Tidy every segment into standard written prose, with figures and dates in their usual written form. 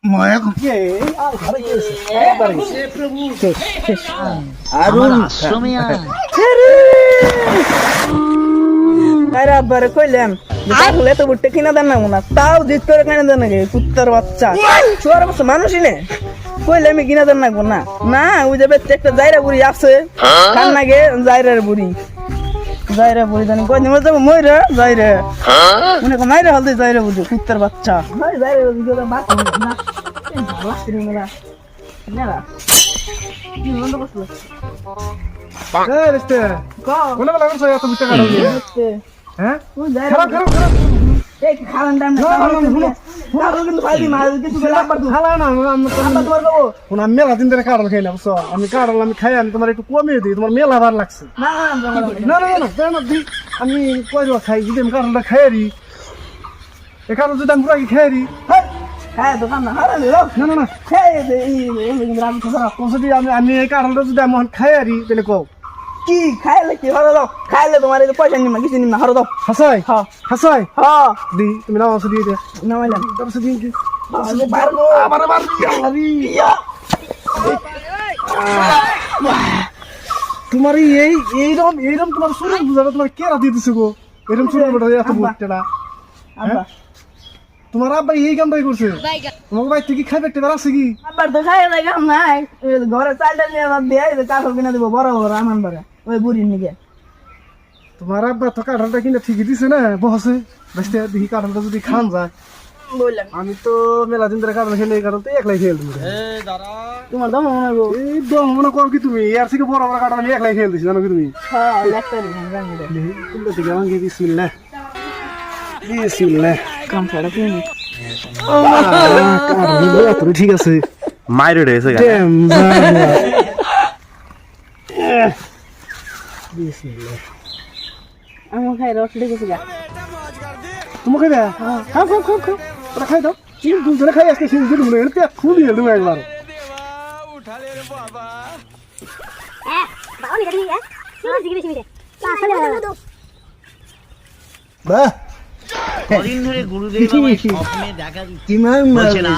ময়ক আরুন আশ্রমে আরে আব্বারে কইলাম তাহলে তো বুটে কিনা দেন না তাও জিত করে কিনা দেন নাকি কুত্তার বাচ্চা চোর অবশ্য মানুষই নে কইলে আমি কিনা দেন নাকবো না না ওই যে একটা জায়রা বুড়ি আছে কার নাগে জায়রার বুড়ি জায়রা বুড়ি জানি কই নিমে যাবো মই রে জায়রা মনে কো মাইরে হলদে জায়রা বুড়ি কুত্তার বাচ্চা ভাই জায়রা বুড়ি তো বাত না বাস করে মেলা না কি মন বসলো এই রিস্তে কোনে বলা করছ এত বিটা কাটো হ্যাঁ ওই জায়রা খারাপ খারাপ খারাপ এই খালান দাম না খালান কিন্তু ফাইদি মার কিছু বেলা আব্বা খালা না আব্বা তোমার বাবু আমি মেলা দিন ধরে কাটল খাইলাম সো আমি কাটল আমি খাই আমি তোমার একটু কমিয়ে দিই তোমার মেলা ভালো লাগছে না না না না না দি আমি কইলো খাই যদি আমি কাটলটা খাইরি এ কাটল যদি আমি পুরো খাইরি হ্যাঁ দোকান না হারালে লোক না না না খেয়ে দে এই গ্রাম থেকে যদি আমি এই কাটলটা যদি আমি খাইরি তাহলে কও কি খাইলে কি হলো দাও খাইলে তোমার এই পয়সা নিমা কিছু নিমা হরো দাও হাসাই হ্যাঁ হাসাই হ্যাঁ দি তুমি নাও ওষুধ দিয়ে দে নামাইলাম ওষুধ দিয়ে দি পারবো আবার আবার তোমার এইরকম তোমার শুরু বুঝাবে তোমার কেরা দিয়ে দিছে গো এরকম শুরু বেটা এত বুঝতে না আব্বা তোমার আব্বা এই কামটাই করছে তোমাকে ভাই তুই কি খাইবে টেবার আছে কি আব্বার তো খাই লাগে নাই ঘরে চালটা নিয়ে দিয়ে কাঠল কিনা দিব বড় বড় আমান বারে ওই বুড়ির নিকে তোমার আব্বা তো কাঁঠালটা কিনে ঠিকই দিছে না বসে বেসতে দেখি কাঁঠালটা যদি খান যায় বললাম আমি তো মেলা দিন ধরে কাঁঠাল খেলে এই কাঁঠাল তো একলাই খেয়ে তুমি তোমার দাম মনে গো এই দম মনে করো কি তুমি এর থেকে বড় বড় কাঁঠাল আমি একলাই খেয়ে দিছি জানো কি তুমি হ্যাঁ লেখতারি জানি দে তুলতে থেকে আমাকে বিসমিল্লাহ বিসমিল্লাহ কাম ছাড়া কিনি কাঁঠাল ঠিক আছে মাইরে রয়েছে বিসমিল্লাহ আমার খাই রস লেগেছে গা তোমাকে দে খাও খাও খাও খাও ওটা খাই দাও চিন দুজনে খাই আজকে সিন দিন হলো এর খুবই হেলদি একবার বাহ কদিন ধরে গুরুদেব আমায় স্বপ্নে দেখা দিচ্ছে কিমান বলছে না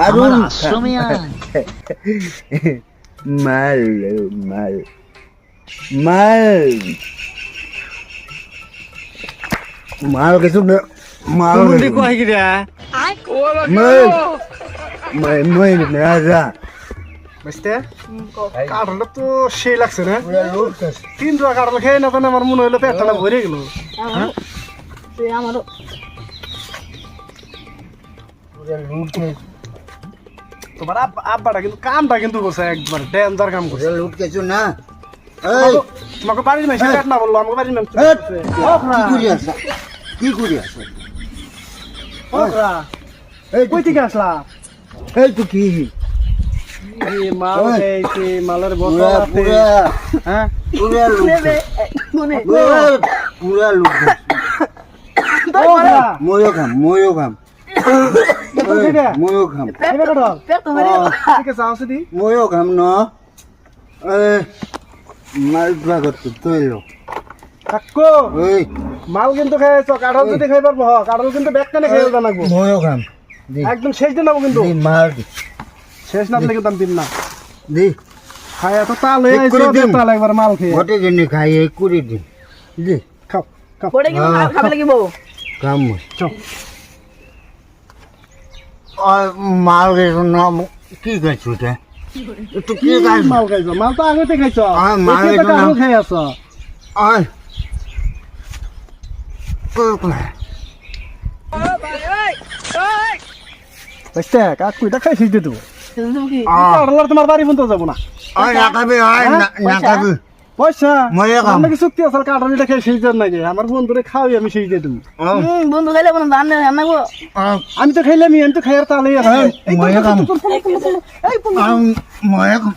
আরুন আমার আশ্রমে আয়। মাল মাল মাল মাল কিছু মাল কই কি রে মাল মাল মাল রাজা বুঝতে কাঁঠালটা তো সেই লাগছে না তিন টাকা কাঁঠাল খেয়ে না তো আমার মনে হলো পেটটা ভরে গেল তুই আমারও তোমার আব্বাটা কিন্তু কামটা কিন্তু করছে একবার ডেঞ্জার কাম করছে লুট কিছু না এই তোমাকে বাড়ির মেয়ে পেট না বললো আমাকে বাড়ির মেয়ে কি করি আছে এই কই থেকে আসলা এই তো কি মাল খেয়েছে মালের বোতল পুরা আছে পুরা হ্যাঁ পুরা লুট মনে পুরা লুট ময়ো খাম ময়ো খাম পেট তো মেরে ঠিক আছে আসে দি ময়ো খাম ন মাল করতে তৈল কাকু ওই মাল কিন্তু খাইছো কাঁঠাল যদি খাই পারবো কাঁঠাল কিন্তু ব্যাগ কানে খেয়ে জানাবো ময়ো খাম দি একদম শেষ দিন নেবো কিন্তু দি মাল দি শেষ না দিলে কিন্তু আমি দিন না দি খাই এত তাল হয়ে ঠিক করে আইছো দিন। তাল একবার মাল খেয়ে ঘটে জন্য খাই এই কুড়ি দিন দি খাও খাও পড়ে গেল খাবে লাগিব কাম চল মাল গেছো না কি খাইছো তে তো কি খাই মাল খাইছো মাল তো আগতে খাইছো মাল এতে তো খাইছো না। কাঁঠাল খাই আছো আয় বুঝতে কাকু এটা খাই শেষ দিয়ে দেবো তুমি কি কাঁঠাল তোমার বাড়ি পর্যন্ত যাবো না আয় না খাবি আয় না খাবি পয়সা মজা খাম। আমার কি চুক্তি আছে কাঁঠাল এটা খেয়ে শেষ দেন নাকি আমার বন্ধুরে খাওয়াই আমি শেষ দিয়ে দেবো বন্ধু খাইলে কোনো দান নেই রান্না গো আমি তো খাইলাম আমি তো খাইয়ার তালেই আছে মজা খাম মজা খাম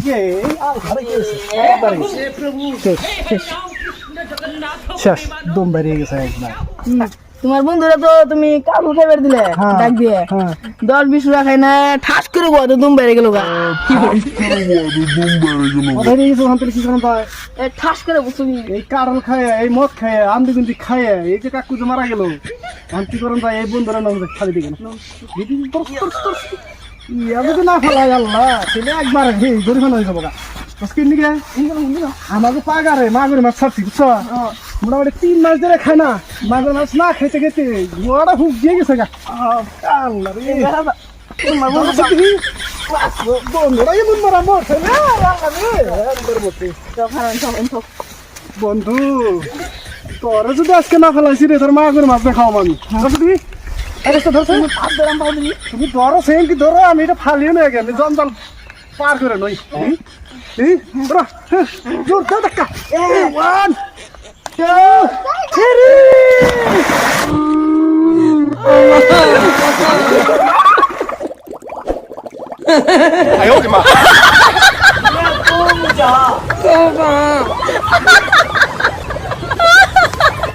শেষ দম বেরিয়ে গেছে একবার তোমার বন্ধুরা তো তুমি কাবু খাইবার দিলে হ্যাঁ, ডাক দিয়ে হ্যাঁ। 10-20 টাকা খাই না ঠাস করে গো তো দুম বেড়ে গেল গা ওদের এই যে হান্তরে কি করেন ভাই এ ঠাস করে বুঝুনি এই কারল খায় এই মদ খায় আমদি গুন্দি খায় এই যে কাকু যে মারা গেল আমি কি করেন ভাই এই বন্ধুরা নাম খালি দিকে যদি না ফেলাই আল্লাহ তাহলে একবার গরিব হয়ে যাবো গা স্কিন দিকে আমাকে পাগারে মাগুর মাছ ছাড়ছি বুঝছো মোটামুটি 3 মাস ধরে খায় না মাগুর মাছ না খেতে খেতে গোয়াটা হুক দিয়ে গেছে গা আল্লাহ রে বন্ধুরা এমন মারা মরছে না বন্ধু তোর যদি আজকে না ফেলাইছি রে তোর মাগুর মাছ দেখাও আমি তুমি তুমি ধরো সেম কি ধরো আমি এটা ফালিয়ে নিয়ে গেলে জঞ্জাল পার করে নই জোর দেখা 1 2 3